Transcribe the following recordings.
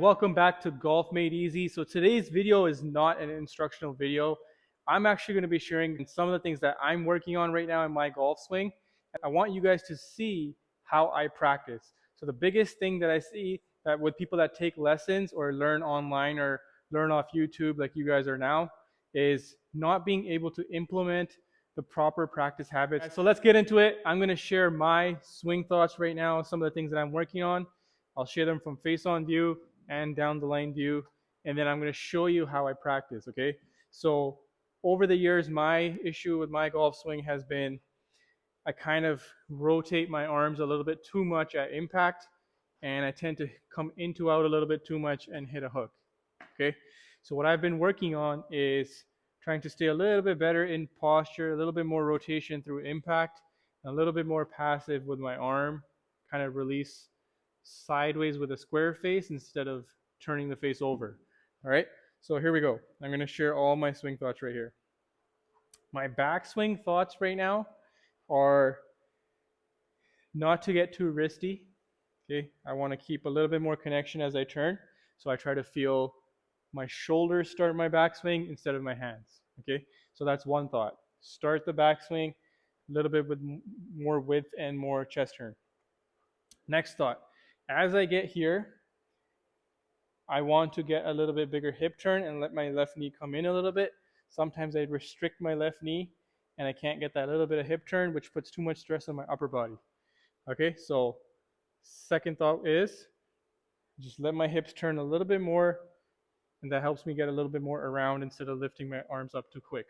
Welcome back to Golf Made Easy. So today's video is not an instructional video. I'm actually going to be sharing some of the things that I'm working on right now in my golf swing. I want you guys to see how I practice. So the biggest thing that I see that with people that take lessons or learn online or learn off YouTube like you guys are now is not being able to implement the proper practice habits. So let's get into it. I'm going to share my swing thoughts right now, some of the things that I'm working on. I'll share them from face-on view and down the line view, and then I'm going to show you how I practice. Okay, so over the years, my issue with my golf swing has been I kind of rotate my arms a little bit too much at impact, and I tend to come into out a little bit too much and hit a hook. Okay, so what I've been working on is trying to stay a little bit better in posture, a little bit more rotation through impact, and a little bit more passive with my arm, kind of release sideways with a square face instead of turning the face over. All right, so here we go. I'm going to share all my swing thoughts right here. My backswing thoughts right now are not to get too wristy. Okay, I want to keep a little bit more connection as I turn, so I try to feel my shoulders start my backswing instead of my hands. Okay, so that's one thought. Start the backswing a little bit with more width and more chest turn. Next thought, as I get here, I want to get a little bit bigger hip turn and let my left knee come in a little bit. Sometimes I restrict my left knee and I can't get that little bit of hip turn, which puts too much stress on my upper body. Okay, so second thought is just let my hips turn a little bit more, and that helps me get a little bit more around instead of lifting my arms up too quick.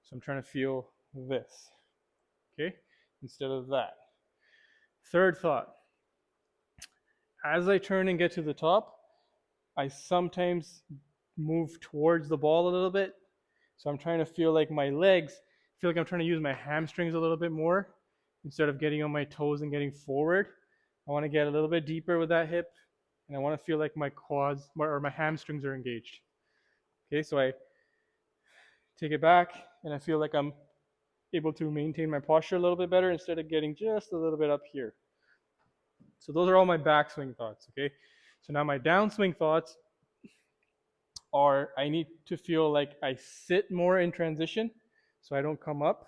So I'm trying to feel this, okay, instead of that. Third thought, as I turn and get to the top, I sometimes move towards the ball a little bit. So I'm trying to feel like my legs, feel like I'm trying to use my hamstrings a little bit more instead of getting on my toes and getting forward. I want to get a little bit deeper with that hip, and I want to feel like my quads or my hamstrings are engaged. Okay, so I take it back and I feel like I'm able to maintain my posture a little bit better instead of getting just a little bit up here. So those are all my backswing thoughts, okay? So now my downswing thoughts are I need to feel like I sit more in transition so I don't come up.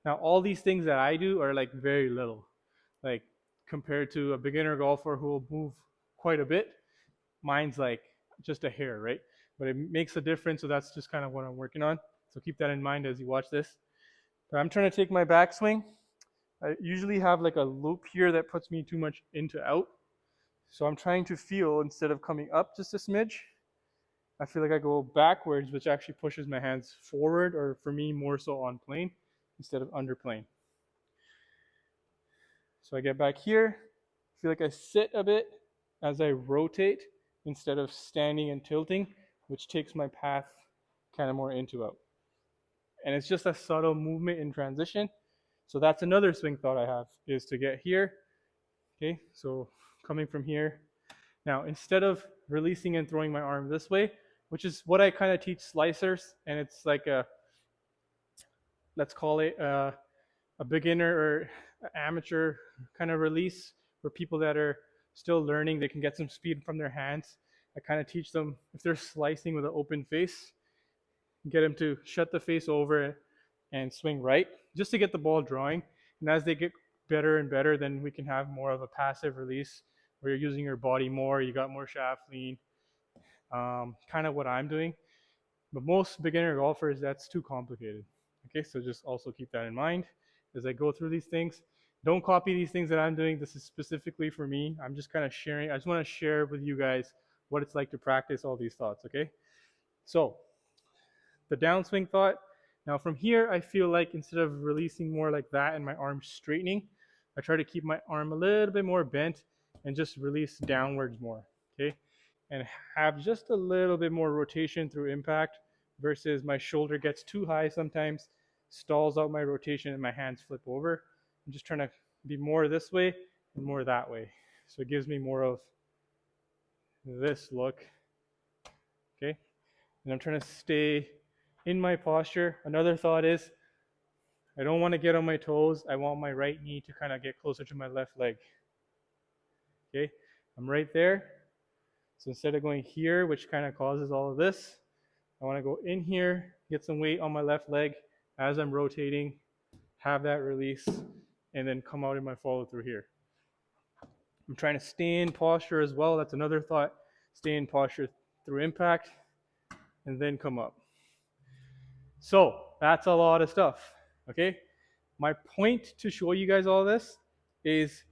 Now all these things that I do are like very little. Like compared to a beginner golfer who will move quite a bit, mine's like just a hair, right? But it makes a difference, so that's just kind of what I'm working on. So keep that in mind as you watch this. But I'm trying to take my backswing. I usually have like a loop here that puts me too much into out. So I'm trying to feel, instead of coming up just a smidge, I feel like I go backwards, which actually pushes my hands forward, or for me, more so on plane instead of under plane. So I get back here, feel like I sit a bit as I rotate instead of standing and tilting, which takes my path kind of more into out. And it's just a subtle movement in transition. So that's another swing thought I have, is to get here. Okay, so coming from here. Now, instead of releasing and throwing my arm this way, which is what I kind of teach slicers, and it's like a, let's call it a beginner or amateur kind of release for people that are still learning. They can get some speed from their hands. I kind of teach them, if they're slicing with an open face, get them to shut the face over and swing right, just to get the ball drawing. And as they get better and better, then we can have more of a passive release where you're using your body more, you got more shaft lean, kind of what I'm doing. But most beginner golfers, that's too complicated. Okay, so just also keep that in mind as I go through these things. Don't copy these things that I'm doing. This is specifically for me. I'm just kind of sharing. I just want to share with you guys what it's like to practice all these thoughts, okay? So the downswing thought. Now from here, I feel like instead of releasing more like that and my arm straightening, I try to keep my arm a little bit more bent and just release downwards more, okay? And have just a little bit more rotation through impact versus my shoulder gets too high sometimes, stalls out my rotation and my hands flip over. I'm just trying to be more this way and more that way. So it gives me more of this look, okay? And I'm trying to stay in my posture. Another thought is I don't want to get on my toes. I want my right knee to kind of get closer to my left leg. Okay, I'm right there. So instead of going here, which kind of causes all of this, I want to go in here, get some weight on my left leg as I'm rotating, have that release, and then come out in my follow through here. I'm trying to stay in posture as well. That's another thought. Stay in posture through impact and then come up. So that's a lot of stuff, okay? My point to show you guys all this is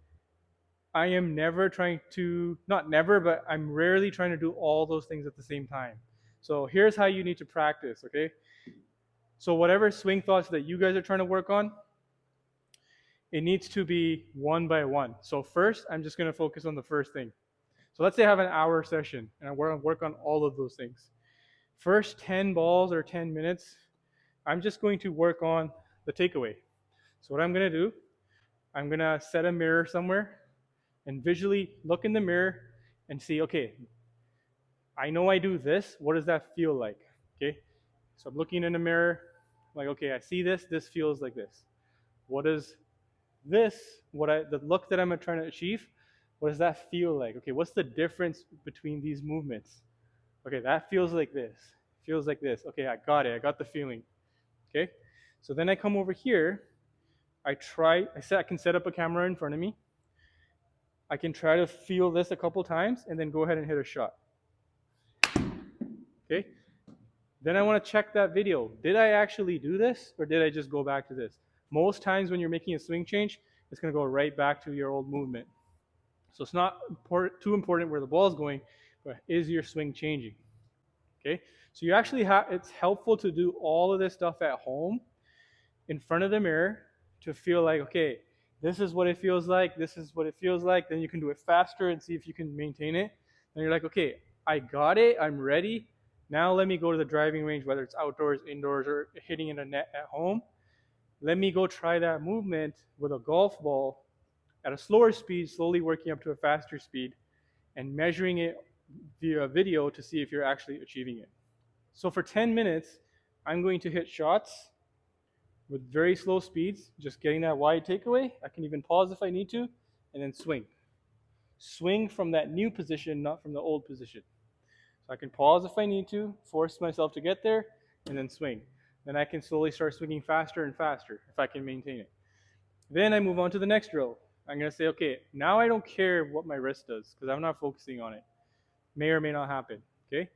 I am never trying to, not never, but I'm rarely trying to do all those things at the same time. So here's how you need to practice, okay? So whatever swing thoughts that you guys are trying to work on, it needs to be one by one. So first, I'm just going to focus on the first thing. So let's say I have an hour session and I want to work on all of those things. First 10 balls or 10 minutes, I'm just going to work on the takeaway. So what I'm going to do, I'm going to set a mirror somewhere and visually look in the mirror and see, okay, I know I do this. What does that feel like? Okay, so I'm looking in the mirror, like, okay, I see this. This feels like this. What is this? The look that I'm trying to achieve? What does that feel like? Okay, what's the difference between these movements? Okay, that feels like this. Feels like this. Okay, I got it. I got the feeling. Okay, so then I come over here. I can set up a camera in front of me. I can try to feel this a couple times and then go ahead and hit a shot. Okay, then I want to check that video. Did I actually do this or did I just go back to this? Most times when you're making a swing change, it's going to go right back to your old movement. So it's not too important where the ball is going, but is your swing changing? Okay, so you actually it's helpful to do all of this stuff at home in front of the mirror to feel like, okay, this is what it feels like, this is what it feels like. Then you can do it faster and see if you can maintain it. And you're like, okay, I got it, I'm ready. Now let me go to the driving range, whether it's outdoors, indoors, or hitting in a net at home. Let me go try that movement with a golf ball at a slower speed, slowly working up to a faster speed, and measuring it via video to see if you're actually achieving it. So for 10 minutes, I'm going to hit shots with very slow speeds, just getting that wide takeaway. I can even pause if I need to, and then swing. Swing from that new position, not from the old position. So I can pause if I need to, force myself to get there, and then swing. Then I can slowly start swinging faster and faster if I can maintain it. Then I move on to the next drill. I'm going to say, okay, now I don't care what my wrist does because I'm not focusing on it. May or may not happen, okay?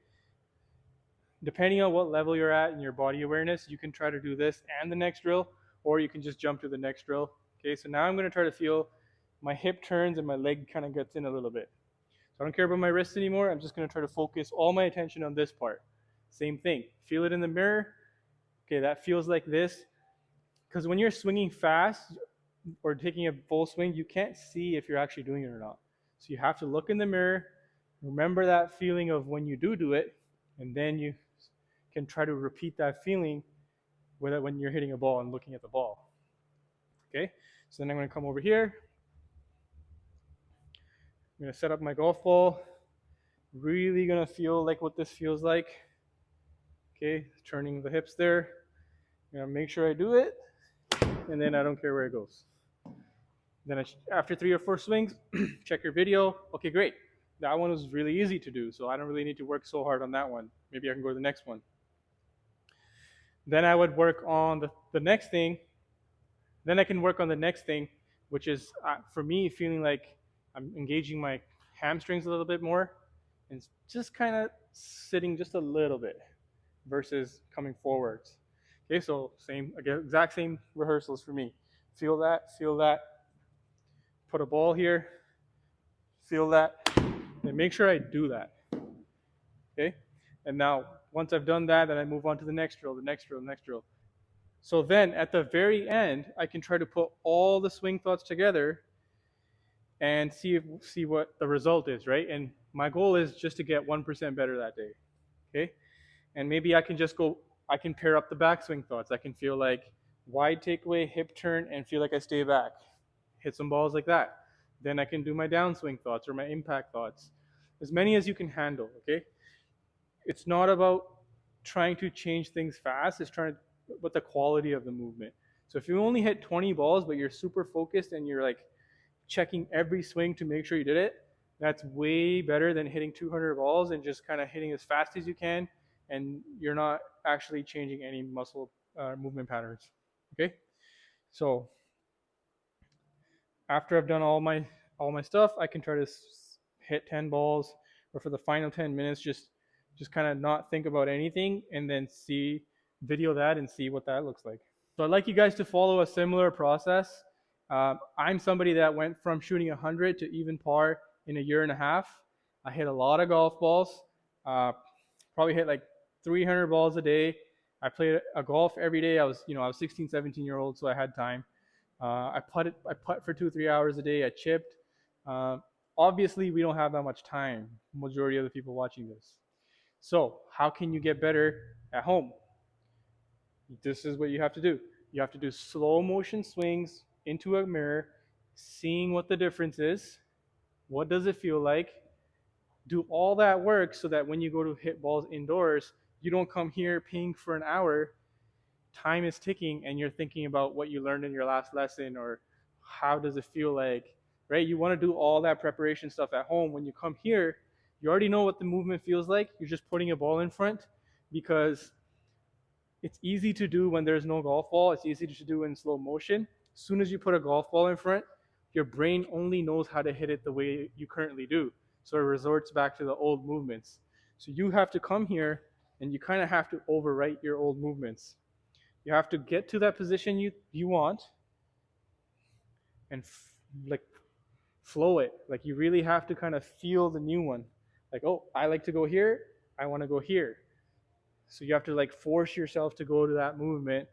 Depending on what level you're at in your body awareness, you can try to do this and the next drill, or you can just jump to the next drill. Okay, so now I'm going to try to feel my hip turns and my leg kind of gets in a little bit. So I don't care about my wrist anymore. I'm just going to try to focus all my attention on this part. Same thing. Feel it in the mirror. Okay, that feels like this. Because when you're swinging fast or taking a full swing, you can't see if you're actually doing it or not. So you have to look in the mirror, remember that feeling of when you do it, and then you can try to repeat that feeling when you're hitting a ball and looking at the ball. Okay, so then I'm going to come over here. I'm going to set up my golf ball. Really going to feel like what this feels like. Okay, turning the hips there. I'm going to make sure I do it, and then I don't care where it goes. Then after 3 or 4 swings, check your video. Okay, great. That one was really easy to do, so I don't really need to work so hard on that one. Maybe I can go to the next one. Then I would work on the next thing. Then I can work on the next thing, which is, for me, feeling like I'm engaging my hamstrings a little bit more and just kind of sitting just a little bit versus coming forwards. Okay, so again, exact same rehearsals for me. Feel that, put a ball here, feel that, and make sure I do that. Okay, and now once I've done that, then I move on to the next drill, the next drill, the next drill. So then at the very end, I can try to put all the swing thoughts together and see what the result is, right? And my goal is just to get 1% better that day, okay? And maybe I can pair up the backswing thoughts. I can feel like wide takeaway, hip turn, and feel like I stay back. Hit some balls like that. Then I can do my downswing thoughts or my impact thoughts. As many as you can handle, okay? It's not about trying to change things fast. It's trying to but the quality of the movement. So if you only hit 20 balls, but you're super focused and you're like checking every swing to make sure you did it, That's way better than hitting 200 balls and just kind of hitting as fast as you can, and you're not actually changing any muscle movement patterns. Okay, so after I've done all my stuff, I can try to hit 10 balls, or for the final 10 minutes, just kind of not think about anything, and then see video that and see what that looks like. So I'd like you guys to follow a similar process. I'm somebody that went from shooting 100 to even par in a year and a half. I hit a lot of golf balls, uh, probably hit like 300 balls a day. I played a golf every day. I was 16, 17-year old, so I had time. I putt for 2, 3 hours a day. I chipped. Uh, Obviously, we don't have that much time. Majority of the people watching this. So how can you get better at home? This is what you have to do. You have to do slow motion swings into a mirror, seeing what the difference is. What does it feel like? Do all that work so that when you go to hit balls indoors, you don't come here paying for an hour. Time is ticking and you're thinking about what you learned in your last lesson, or how does it feel like, right? You want to do all that preparation stuff at home. When you come here, you already know what the movement feels like. You're just putting a ball in front, because it's easy to do when there's no golf ball. It's easy to do in slow motion. As soon as you put a golf ball in front, your brain only knows how to hit it the way you currently do. So it resorts back to the old movements. So you have to come here and you kind of have to overwrite your old movements. You have to get to that position you want, and like flow it. Like you really have to kind of feel the new one. Like, oh, I like to go here. I want to go here. So you have to like force yourself to go to that movement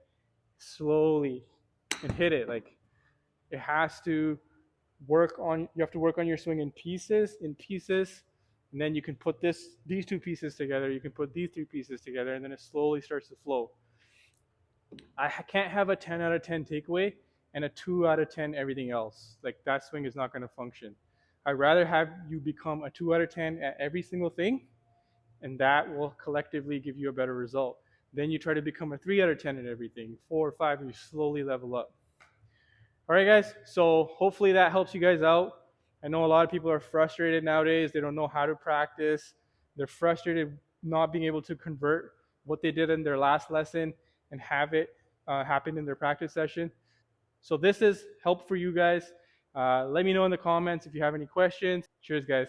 slowly and hit it. Like it has to you have to work on your swing in pieces, and then you can put these two pieces together, you can put these three pieces together, and then it slowly starts to flow. I can't have a 10 out of 10 takeaway and a 2 out of 10 everything else. Like that swing is not going to function. I'd rather have you become a 2 out of 10 at every single thing, and that will collectively give you a better result. Then you try to become a 3 out of 10 at everything, 4 or 5, and you slowly level up. All right, guys, so hopefully that helps you guys out. I know a lot of people are frustrated nowadays. They don't know how to practice. They're frustrated not being able to convert what they did in their last lesson and have it happen in their practice session. So this is help for you guys. Let me know in the comments if you have any questions. Cheers, guys.